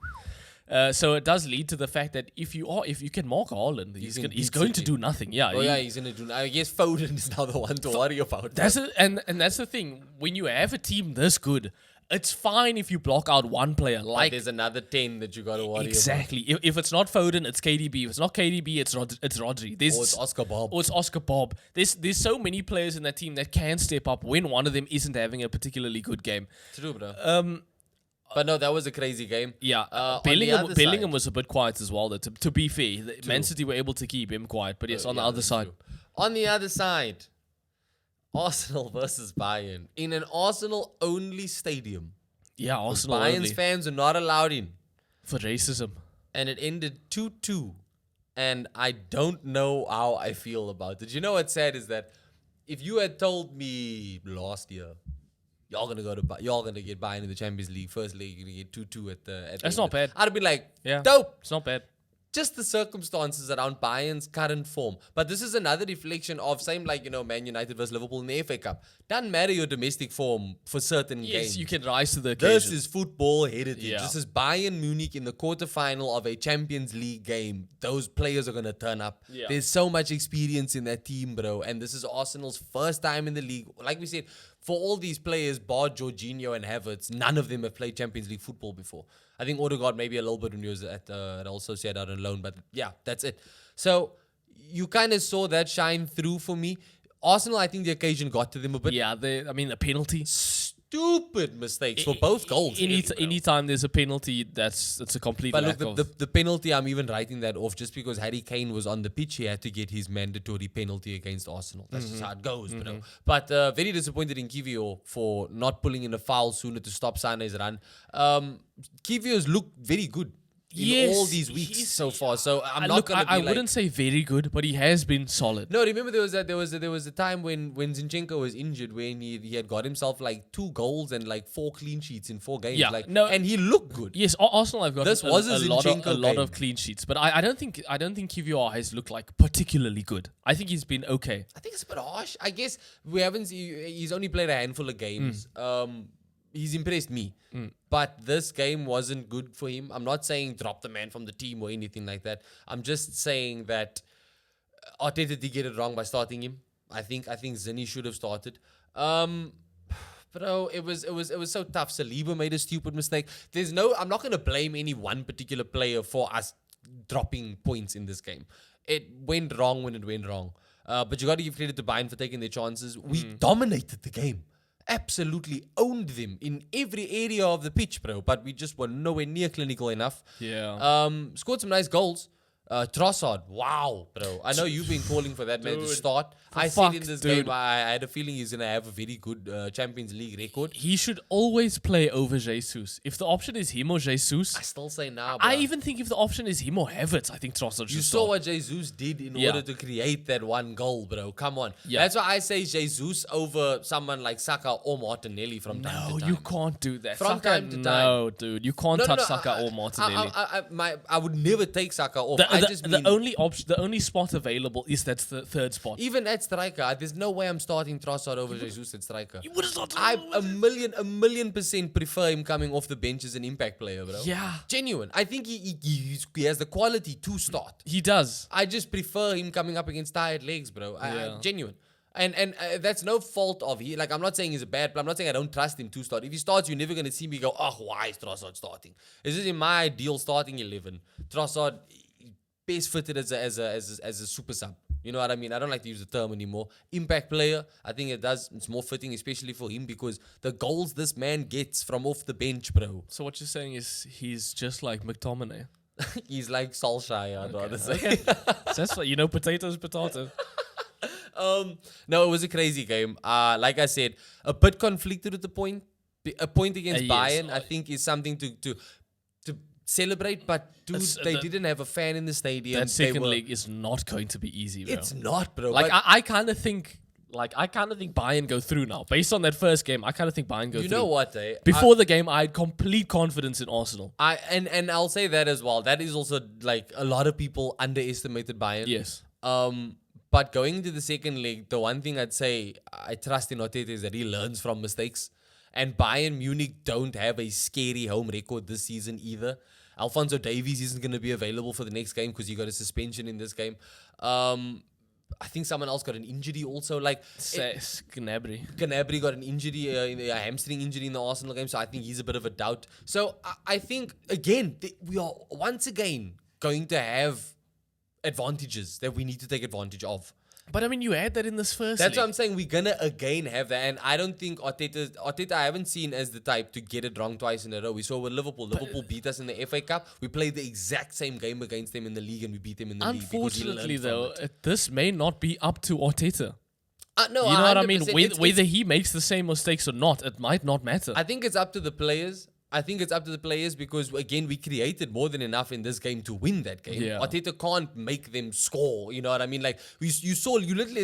So it does lead to the fact that if you can mark Haaland, he's can beat going to City. do nothing. Yeah. Oh yeah, he's gonna do. I guess Foden is now the one to worry about. That's it, and that's the thing. When you have a team this good, it's fine if you block out one player. Like Like there's another 10 that you gotta worry exactly. If it's not Foden, it's KDB. If it's not KDB, it's Rodri. There's about. Or it's Oscar Bob. Or it's Oscar Bob. There's so many players in that team that can step up when one of them isn't having a particularly good game. True, bro. But no, that was a crazy game. Yeah, On the Bellingham other Bellingham side- was a bit quiet as well. Though, to be fair, Man City were able to keep him quiet. But yes, on the Yeah, other that's side, true. On the other side, Arsenal versus Bayern in an Arsenal-only stadium. yeah, Arsenal Bayern's only fans are not allowed in, for racism. and it ended 2-2. And I don't know how I feel about it. You know what's sad is that if you had told me last year, y'all gonna get Bayern in the Champions League first leg, you're gonna get 2-2 at the That's end not of it, bad. I'd be like, Yeah. dope. It's not bad. Just the circumstances around Bayern's current form. But this is another reflection of same like, Man United versus Liverpool in the FA Cup. Doesn't matter your domestic form for certain Yes, games. you can rise to the occasion. This is football heritage. Yeah. This is Bayern Munich in the quarterfinal of a Champions League game. Those players are going to turn up. Yeah. There's so much experience in that team, bro. And this is Arsenal's first time in the league. Like we said, for all these players, bar Jorginho and Havertz, none of them have played Champions League football before. I think Odegaard maybe a little bit when he was at Real Sociedad on loan, but yeah, that's it. So you kind of saw that shine through for me. Arsenal, I think the occasion got to them a bit. Yeah, the penalty. Stupid stupid mistakes for both goals. Anytime there's a penalty, it's a complete But lack look, of... the penalty, I'm even writing that off just because Harry Kane was on the pitch. He had to get his mandatory penalty against Arsenal. That's just how it goes, bro. But very disappointed in Kiwior for not pulling in a foul sooner to stop Sane's run. Kiwior's looked very good in all these weeks so far. So I'm not going to be I wouldn't say very good, but he has been solid. No, remember there was a time when Zinchenko was injured when he had got himself like 2 goals and like 4 clean sheets in 4 games. Yeah, and he looked good. Yes, Arsenal have got This was a lot Zinchenko of clean sheets, but I don't think Kiwior has looked like particularly good. I think he's been okay. I think it's a bit harsh. I guess we haven't. He's only played a handful of games. He's impressed me, but this game wasn't good for him. I'm not saying drop the man from the team or anything like that. I'm just saying that Arteta did get it wrong by starting him. I think Zinni should have started. Bro, it was so tough. Saliba made a stupid mistake. I'm not gonna blame any one particular player for us dropping points in this game. It went wrong when it went wrong. But you got to give credit to Bayern for taking their chances. We dominated the game. Absolutely owned them in every area of the pitch, bro. But we just were nowhere near clinical enough. Yeah. Scored some nice goals. Trossard, wow, bro. I know you've been calling for that man to start. I said in this game, I had a feeling he's going to have a very good Champions League record. He should always play over Jesus. If the option is him or Jesus... I still say now, bro. I even think if the option is him or Havertz, I think Trossard should You saw what Jesus did in order to create that one goal, bro. Come on. Yeah. That's why I say Jesus over someone like Saka or Martinelli from time to time. No, you can't do that. From time to time. No, dude. You can't touch Saka or Martinelli. I would never take Saka off. The only spot available is that's the third spot. Even at striker, there's no way I'm starting Trossard over Jesus at striker. You would have started. I a million % prefer him coming off the bench as an impact player, bro. Yeah. Genuine. I think he has the quality to start. He does. I just prefer him coming up against tired legs, bro. Genuine. And that's no fault of he. Like, I'm not saying he's a bad player. I'm not saying I don't trust him to start. If he starts, you're never going to see me go, oh, why is Trossard starting? It's just in my ideal starting 11. Trossard... best fitted as a super sub. You know what I mean? I don't like to use the term anymore. Impact player, I think it's more fitting, especially for him, because the goals this man gets from off the bench, bro. So what you're saying is he's just like McTominay. He's like Solskjaer, I'd rather say. Okay. So that's what, potatoes, potato. No, it was a crazy game. Like I said, a bit conflicted at the point. A point against Bayern, I think, is something to celebrate, but dude, they didn't have a fan in the stadium. That second leg is not going to be easy, bro. It's not, bro. Like, I kind of think Bayern go through now. Based on that first game, I kind of think Bayern go through. You know what, Before the game, I had complete confidence in Arsenal. And I'll say that as well. That is also, like, a lot of people underestimated Bayern. Yes. But going into the second leg, the one thing I'd say I trust in Arteta is that he learns from mistakes. And Bayern Munich don't have a scary home record this season either. Alphonso Davies isn't going to be available for the next game because he got a suspension in this game. I think someone else got an injury also. Gnabry got an injury, a hamstring injury in the Arsenal game. So I think he's a bit of a doubt. So I think, again, we are once again going to have advantages that we need to take advantage of. But I mean, you had that in this first That's league. what I'm saying. We're going to again have that. And I don't think Arteta, I haven't seen as the type to get it wrong twice in a row. We saw with Liverpool. Liverpool beat us in the FA Cup. We played the exact same game against them in the league and we beat them in the league. Unfortunately, though, this may not be up to Arteta. No, you know what I mean? Whether he makes the same mistakes or not, it might not matter. I think it's up to the players. Because, again, we created more than enough in this game to win that game. Yeah. Arteta can't make them literally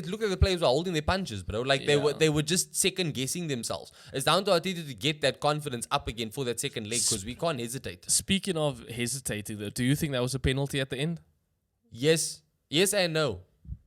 look at the players were holding their punches, bro. Like, they were just second guessing themselves. It's down to Arteta to get that confidence up again for that second leg because we can't hesitate. Speaking of hesitating, though, do you think that was a penalty at the end? Yes and no.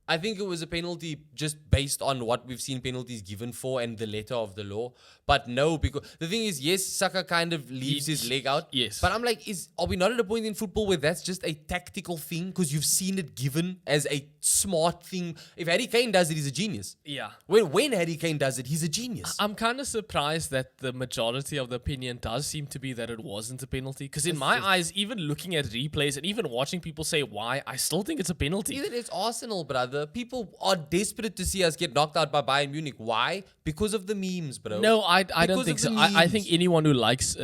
I think it was a penalty just based on what we've seen penalties given for and the letter of the law. But no, because the thing is, yes, Saka kind of leaves his leg out. Yes. But I'm like, are we not at a point in football where that's just a tactical thing? Because you've seen it given as a smart thing. If Harry Kane does it, he's a genius. Yeah. When Harry Kane does it, he's a genius. I'm kind of surprised that the majority of the opinion does seem to be that it wasn't a penalty. Because in my eyes, even looking at replays and even watching people say why, I still think it's a penalty. It's Arsenal, brother. other, people are desperate to see us get knocked out by Bayern Munich. Why? Because of the memes, bro. No, I Because don't of think the so. I think memes. anyone who likes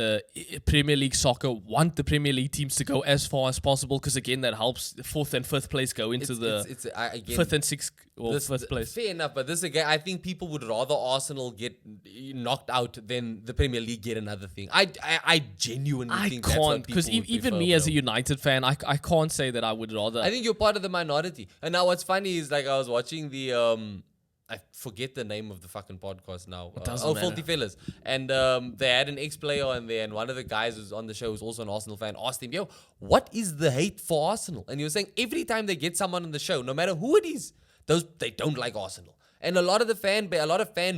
Premier League soccer want the Premier League teams to go as far as possible because again that helps the 4th and 5th place go into Again, 5th and 6th or this- 5th place. Fair enough, but this again, I think people would rather Arsenal get knocked out than the Premier League get another thing. I genuinely I think that's what can't because people would even prefer, me as a bro. United fan, I can't say that I would rather. I think you're part of the minority. And now what's funny is like I was watching the I forget the name of the fucking podcast now. doesn't Filthy matter. Fellas. And they had an ex-player on there, and one of the guys who's on the show who's also an Arsenal fan asked him, yo, what is the hate for Arsenal? And he was saying every time they get someone on the show, no matter who it is, they don't like Arsenal. And a lot of fan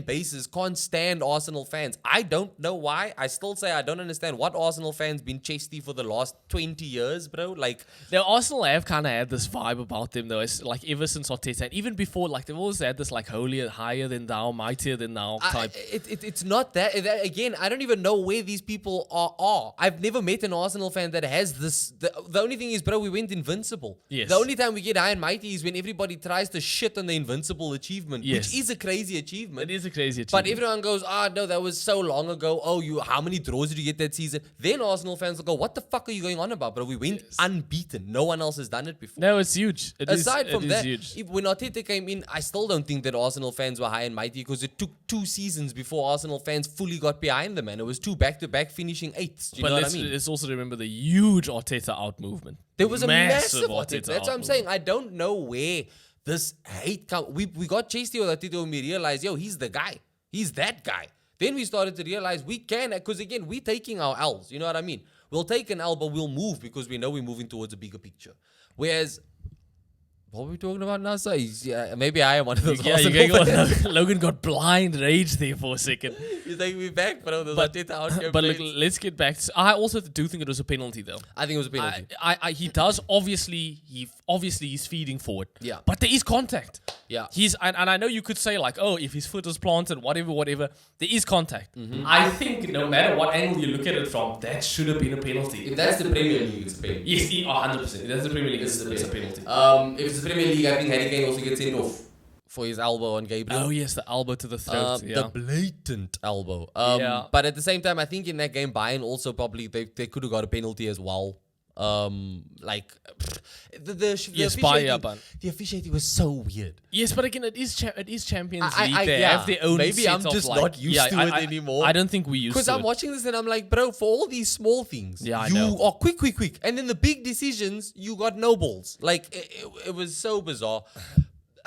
bases can't stand Arsenal fans. I don't know why. I still say I don't understand what Arsenal fans been chesty for the last 20 years, bro. Like, Now, Arsenal have kind of had this vibe about them, though. It's like ever since Arteta, and even before, like they've always had this like holier, higher than thou, mightier than thou type. it's not that. Again, I don't even know where these people are. I've never met an Arsenal fan that has this. The only thing is, bro, we went invincible. Yes. The only time we get high and mighty is when everybody tries to shit on the invincible achievement, Yes. which is a crazy achievement. It is a crazy But achievement. everyone goes, no, that was so long ago. Oh, how many draws did you get that season? Then Arsenal fans will go, what the fuck are you going on about, bro? We went unbeaten. No one else has done it before. No, it's huge. Aside from that, huge. when Arteta came in, I still don't think that Arsenal fans were high and mighty because it took 2 seasons before Arsenal fans fully got behind them, man. It was 2 back-to-back finishing 8ths. Do you But know what I let's, mean? let's also remember the huge Arteta out movement. There was a massive Arteta Arteta. That's what I'm out saying. I don't know where this hate comes. We got chased with Arteta when we realized, yo, he's the guy. He's that guy. Then we started to realize we can, because again, we're taking our L's. You know what I mean? We'll take an L, but we'll move because we know we're moving towards a bigger picture. Whereas, what are we talking about now, sir? Maybe I am one of those Yeah, you're Arsenal going fans. Logan got blind rage there for a second. You're taking me back, bro. There's Arteta out here. But look, playing. let's get back. I also do think it was a penalty, though. I think it was a penalty. He does obviously. He's feeding forward. Yeah. But there is contact. Yeah. And I know you could say like, oh, if his foot is planted, whatever. There is contact. Mm-hmm. I think no matter what angle you look at it from, that should have been a penalty. If that's the Premier League, it's a penalty. Yes, 100%. If that's the Premier League, it's a penalty. If it's the Premier League, I think Harry Kane also gets sent off for his elbow on Gabriel. Oh yes, the elbow to the throat. The blatant elbow. Yeah. But at the same time, I think in that game, Bayern also probably they could have got a penalty as well. Yes, Bayern, but- the officiating was so weird. Yes, but again, it is Champions I- League. I- They yeah. have their own. Maybe set I'm of, just like, not used to it anymore. I don't think we used Because to I'm it. watching this and I'm like, bro, for all these small things, Yeah, I you know. are quick. And then the big decisions, you got no balls. Like, it was so bizarre.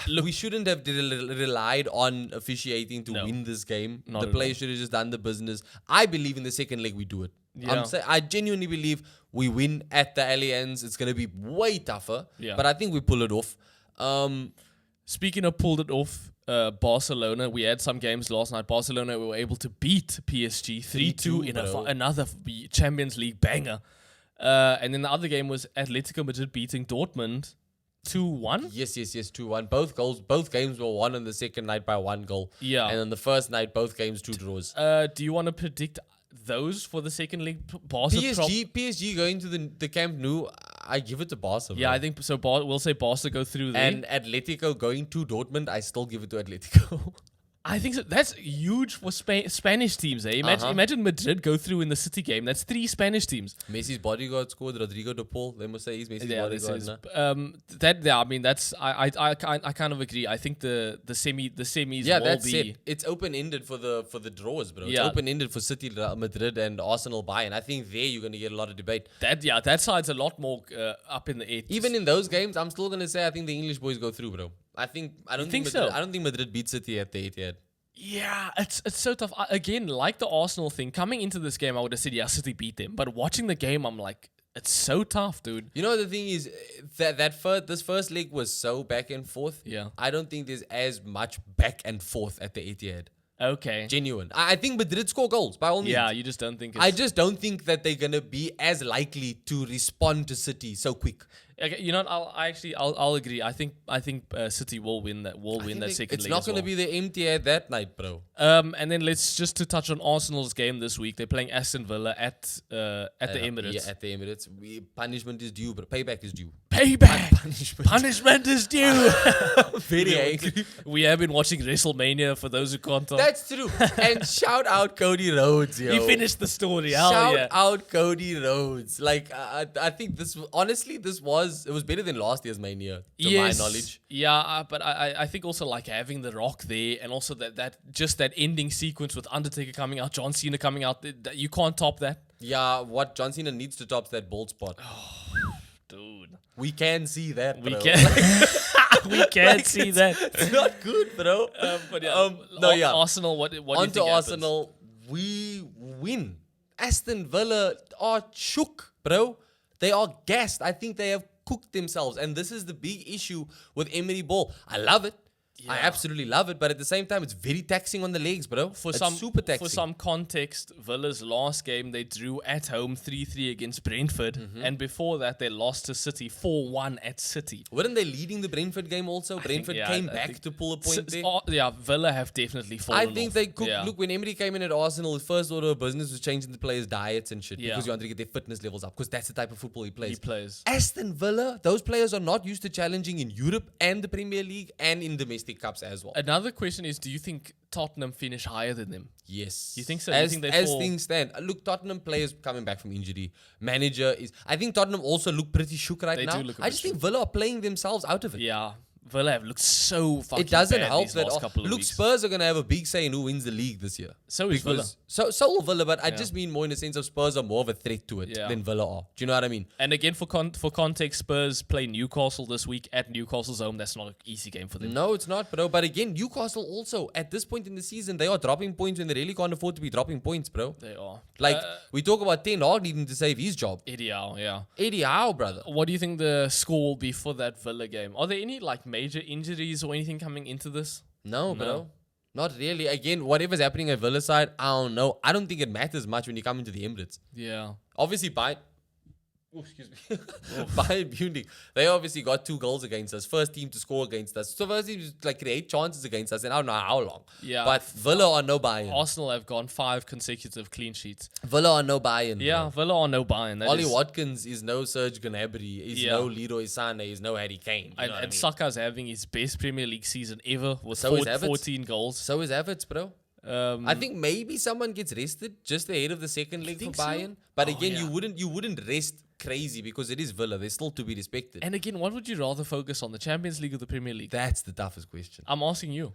Look, we shouldn't have relied on officiating to No. win this game. Not The at players should have just done the business. I believe in the second leg we do it. Yeah. I genuinely believe we win at the Allianz. It's going to be way tougher. Yeah. But I think we pull it off. Speaking of pulled it off, Barcelona, we had some games last night. Barcelona were able to beat PSG 3-2 in bro. another Champions League banger. And then the other game was Atletico Madrid beating Dortmund 2-1. Yes, 2-1. Both games were won on the second night by 1 goal. Yeah. And on the first night, both games 2 draws. Do you want to predict those for the second leg? Barca PSG going to the Camp Nou, I give it to Barca. Yeah, bro. I think so. We'll say Barca go through there. And Atletico going to Dortmund, I still give it to Atletico. I think so. That's huge for Spanish teams. Eh? Imagine Madrid go through in the City game. That's 3 Spanish teams. Messi's bodyguard scored, Rodrigo de Paul. They must say he's Messi's Yeah, this bodyguard. is, nah? I mean, that's I kind of agree. I think the semis Yeah, will that's be. it. It's open ended for the draws, bro. It's Yeah. open ended for City, Madrid, and Arsenal Bayern. I think there you're gonna get a lot of debate. That side's a lot more up in the air. Even in those games, I'm still gonna say I think the English boys go through, bro. I don't think so? Madrid, I don't think Madrid beat City at the Etihad. Yeah, it's so tough. Again, like the Arsenal thing, coming into this game, I would have said, yeah, City beat them. But watching the game, I'm like, it's so tough, dude. You know the thing is this first leg was so back and forth. Yeah. I don't think there's as much back and forth at the Etihad. Okay. Genuine. I think Madrid score goals by all means. Yeah, you just don't think it's... I just don't think that they're gonna be as likely to respond to City so quick. Okay, you know what? I'll agree. I think City will win that. Will win that second It's leg. not as going to well. be the empty at that night, bro. And then let's just to touch on Arsenal's game this week. They're playing Aston Villa at the Emirates. Yeah, at the Emirates. Punishment is due, but payback is due. Payback. Punishment is due. Very angry. We have been watching WrestleMania for those who can't tell. That's true. And shout out Cody Rhodes, yo. He finished the story. Hell Shout yeah. out Cody Rhodes. Like, I think this, honestly, it was better than last year's Mania, to my knowledge. Yeah, but I think also like having The Rock there and also that just that ending sequence with Undertaker coming out, John Cena coming out, that you can't top that. Yeah, what John Cena needs to top is that bold spot. Dude. We can see that, We bro. can we can see that. It's not good, bro. But yeah, no, yeah. Arsenal, what do you On think to happens? Arsenal, we win. Aston Villa are shook, bro. They are gassed. I think they have cooked themselves. And this is the big issue with Emery Ball. I love it. I absolutely love it. But at the same time, it's very taxing on the legs, bro. It's super taxing. For some context, Villa's last game, they drew at home 3-3 against Brentford. Mm-hmm. And before that, they lost to City 4-1 at City. Weren't they leading the Brentford game also? Brentford came back to pull a point there. Yeah, Villa have definitely fallen I think off. they cooked. Yeah. Look, when Emery came in at Arsenal, his first order of business was changing the players' diets and shit Yeah. because you want to get their fitness levels up because that's the type of football he plays. He plays. Aston Villa, those players are not used to challenging in Europe and the Premier League and in domestic cups as well. Another question is, do you think Tottenham finish higher than them? Yes. You think so? You As, think they as fall? things stand. Look, Tottenham players coming back from injury. Manager is... I think Tottenham also look pretty shook right They now. do look a I bit just think Villa are playing themselves out of it. Yeah. Villa have looked so fucking It doesn't bad help these that. last couple of Look, weeks. Spurs are going to have a big say in who wins the league this year. So is Villa. So will Villa, but I just mean more in the sense of Spurs are more of a threat to it Yeah. than Villa are. Do you know what I mean? And again, for context, Spurs play Newcastle this week at Newcastle's home. That's not an easy game for them. No, it's not, bro. But again, Newcastle also, at this point in the season, they are dropping points when they really can't afford to be dropping points, bro. They are. Like, we talk about Ten Hag needing to save his job. Eddie Howe, yeah. Eddie Howe, brother. What do you think the score will be for that Villa game? Are there any like major injuries or anything coming into this? No, bro. Not really. Again, whatever's happening at Villa side, I don't know. I don't think it matters much when you come into the Emirates. Yeah. Obviously, Bayern Munich, they obviously got 2 goals against us. First team to score against us. So first team to like create chances against us, and I don't know how long. Yeah. But Villa are no Bayern. Arsenal have gone 5 consecutive clean sheets. Villa are no Bayern. Yeah, bro. Villa are no Bayern. That Ollie is- Watkins is no Serge Gnabry, is Yeah. no Leroy Sané, is no Harry Kane. You know And, what I and mean? Saka's having his best Premier League season ever with So is Havertz. 14 goals. So is Havertz, bro. I think maybe someone gets rested just ahead of the second leg for think so? Bayern. But Oh, again, yeah. you wouldn't rest crazy because it is Villa. They're still to be respected. And again, what would you rather focus on, the Champions League or the Premier League? That's the toughest question. I'm asking you.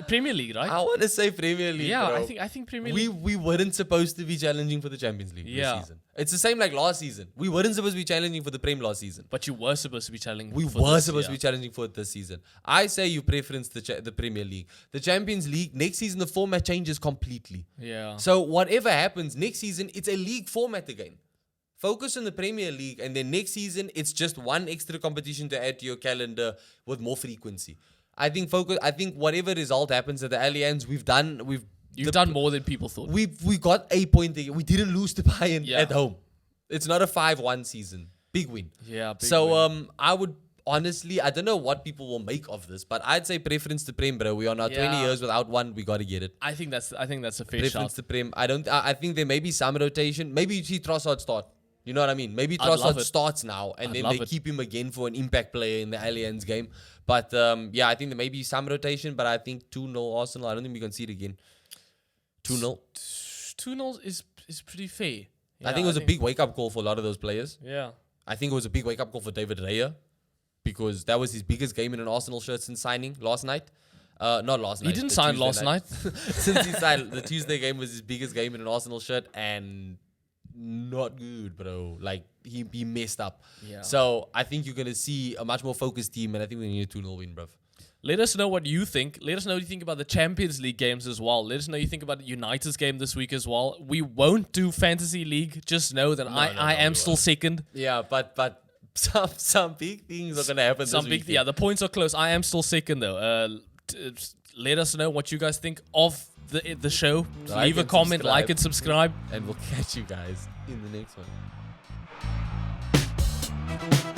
Premier League, right? I want to say Premier League. Yeah, bro. I think Premier League. we weren't supposed to be challenging for the Champions League Yeah. this season. It's the same like last season. We weren't supposed to be challenging for the Prem last season. But you were supposed to be challenging. We for were this, supposed yeah. to be challenging for it this season. I say you preference the Premier League. The Champions League, next season the format changes completely. Yeah. So whatever happens next season, it's a league format again. Focus on the Premier League, and then next season it's just one extra competition to add to your calendar with more frequency. I think whatever result happens at the Allianz, You've done more than people thought. we got a point again. We didn't lose to Bayern Yeah. at home. It's not a 5-1 season. Big win. Yeah. Big So win. I would honestly, I don't know what people will make of this, but I'd say preference to Prem, bro. We are now 20 Yeah. years without one. We gotta get it. I think that's a fair Preference shout. to Prem. I think there may be some rotation. Maybe you see Trossard start. You know what I mean? Maybe I'd love Trossard it. starts now, and I'd then love they it. keep him again for an impact player in the Allianz game. But yeah, I think there may be some rotation, but I think 2-0 Arsenal. I don't think we can see it again. 2-0. 2-0 is pretty fair. I think it was a big wake-up call for a lot of those players. Yeah. I think it was a big wake-up call for David Raya because that was his biggest game in an Arsenal shirt since signing last night. Not last night. He didn't the sign Tuesday last night. Since he signed, the Tuesday game was his biggest game in an Arsenal shirt and not good, bro. Like, he messed up. Yeah. So, I think you're going to see a much more focused team, and I think we need a 2-0 win, bro. Let us know what you think. Let us know what you think about the Champions League games as well. Let us know what you think about United's game this week as well. We won't do Fantasy League. Just know that I am still second. Yeah, but some big things are going to happen Some this big, weekend. yeah, the points are close. I am still second though. Let us know what you guys think of the show. Like Leave a and comment, subscribe. like and subscribe. And we'll catch you guys in the next one. Bye.